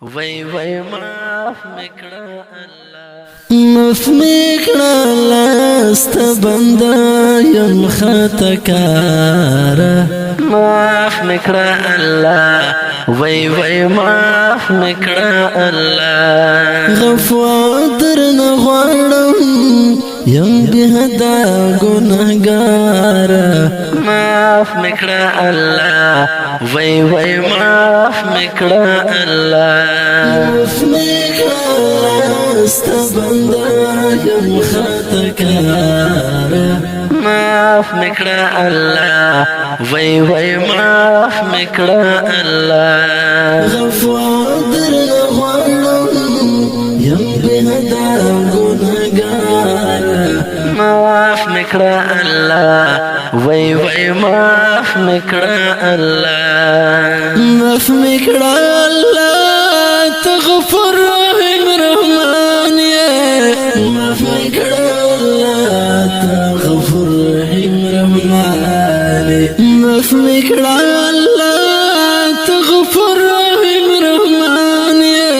وای وای معاف میکړه الله معاف میکړه الله ستا بنده یم خطاکار معاف میکړه الله وای وای معاف میکړه الله غفوان درنه غواړم یم بهدا ګناهګار معاف میکړه الله وای وای معاف میکړه الله معاف میکړه الله ستا بنده یم خطاکار معاف میکړه الله وای وای معاف میکړه الله غفوان درنه غواړم یم بهدا ګناهګار معاف میکړه الله وای وای معاف میکړه الله معاف میکړه الله ته غفور رحیم رحمان یې معاف میکړه الله ته غفور رحیم رحمان معاف میکړه الله ته غفور رحیم رحمان یې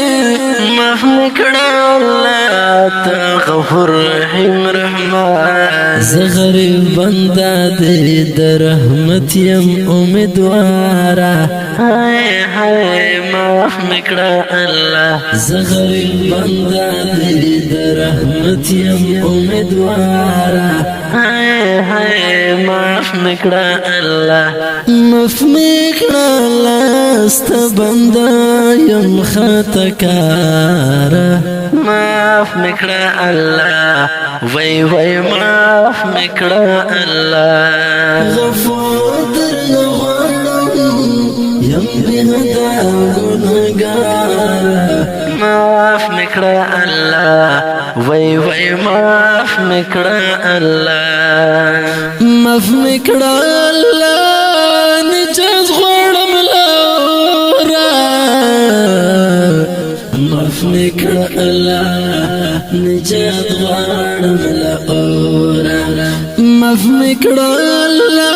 معاف میکړه الله ته غفور رحیم رحمان زه غریب بنده دې د رحمت یم امیدواره هاي هاي معاف میکړه الله زه غریب بنده دې د رحمت یم امیدواره هاي هاي معاف میکړه الله معاف میکړه الله ستا بنده یم خطاکار معاف میکړه الله وای وای معاف میکړه الله غفور درنه غواړم یم بهدا ګناهګار معاف میکړه الله وای وای معاف میکړه الله معاف میکړه الله نجات غواړم لورا معاف میکړه الله نجات غواړم لورا معاف میکړه الله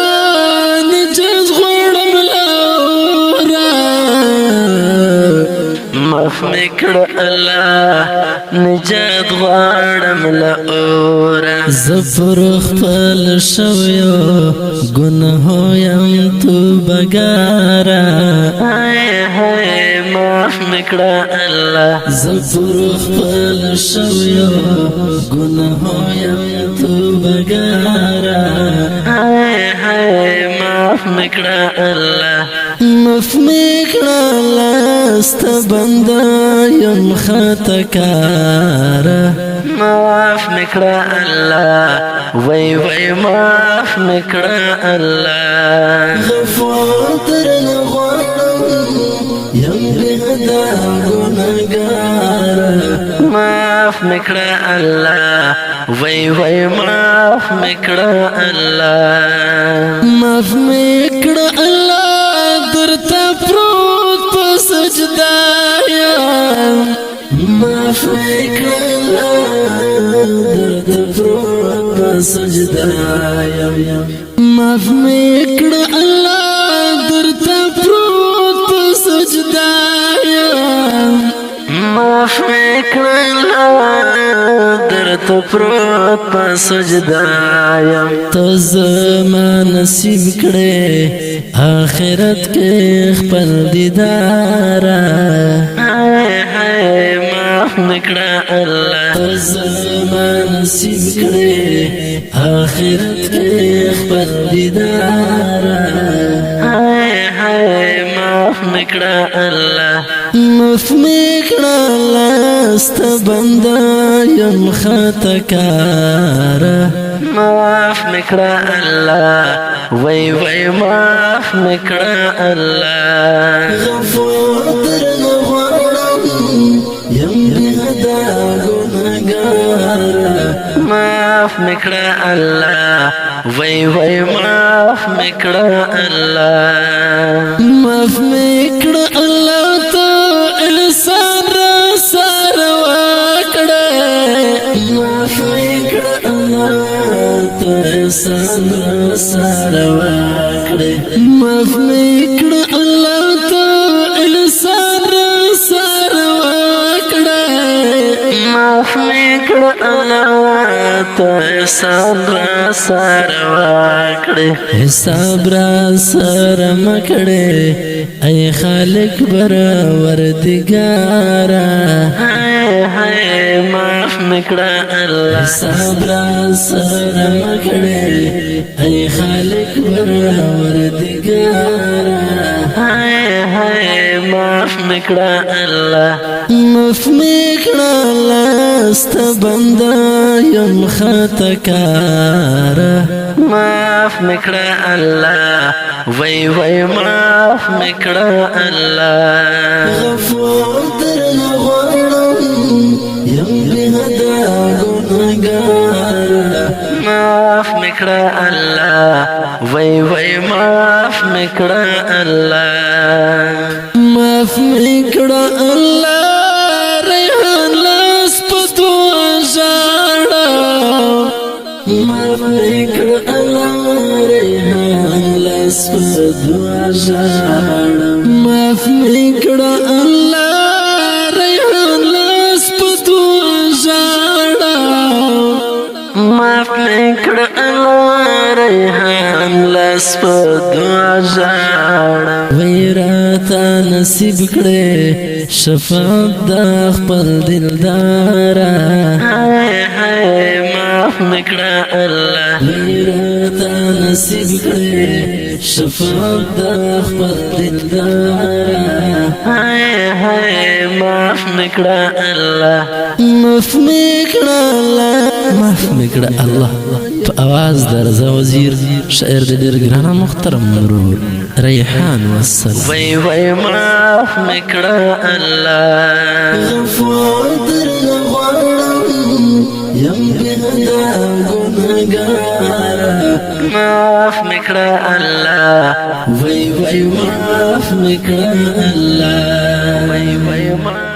نجات غواړم لورا معاف میکړه الله نجات غواړم له اوره زفر خپل شویو گناهو یم توبګارا هاي هاي معاف میکړه الله زفر خپل شویو گناهو یم توبګارا هاي هاي معاف میکړه الله معاف میکړه الله ستا بنده یم خطاکار معاف میکړه الله وای وای معاف میکړه الله غفور درنه غواړم یم بهدا ګناهګار معاف میکړه الله وای وای معاف میکړه الله معاف میکړه الله درته پروت په سجدا یم معاف میکړه الله درته پروت په سجدا یم معاف میکړه الله درته پروت په سجدا یم معاف میکړه الله درته پروت په سجدا یم ته زما نصیب کړې آخرت کې خپل دیدار هاي هاي معاف میکړه الله ته زما نصیب کړې آخرت کې خپل دیدار هاي هاي معاف میکړه الله معاف میکړه الله ستا بنده یم خطاکار معاف میکړه الله وای وای معاف میکړه الله غفور درنه غواړم یم بهدا ګناهګار معاف میکړه الله وای وای معاف میکړه الله معاف میکړه الله ته احسان را سره وکړه معاف میکړه الله ته احسان را سره وکړه معاف میکړه الله ته احسان را سره کړه الله ته احسان را سره وکړې حساب را سره مکړې اے خالق پروردگارا معاف مکړه الله حساب را سره مکړې اے خالق پروردگارا معاف مکړه الله معاف مکړه الله ست بنده یم خطاکارا معاف مکړه الله وای وای معاف مکړه الله غفور درنه غواړم یم بهدا ګناهګار معاف مکړه الله وای وای معاف مکړه الله معاف مکړه الله ریحان لاس په دعا ژاړه معاف مکړه الله ریحان لاس په دعا ژاړه معاف مکړه الله ریحان لاس په دعا ژاړه معاف مکړه الله ریحان لاس په دعا ژاړه ویراتا نصیب کړې شفاعت د خپل دلدارا معاف مکړه الله ویراتا نصیب کړې شفاعت د خپل دلدارا معاف مکړه الله معاف مکړه الله معاف مکړه الله په आवाज درځه وزیر شاعر د ډېر ګران محترم مرور ریحان والسلام وای وای معاف مکړه الله غفور درنه غواړم یم بهدا ګناهګار معاف مکړه الله وای وای معاف مکړه الله وای وای معاف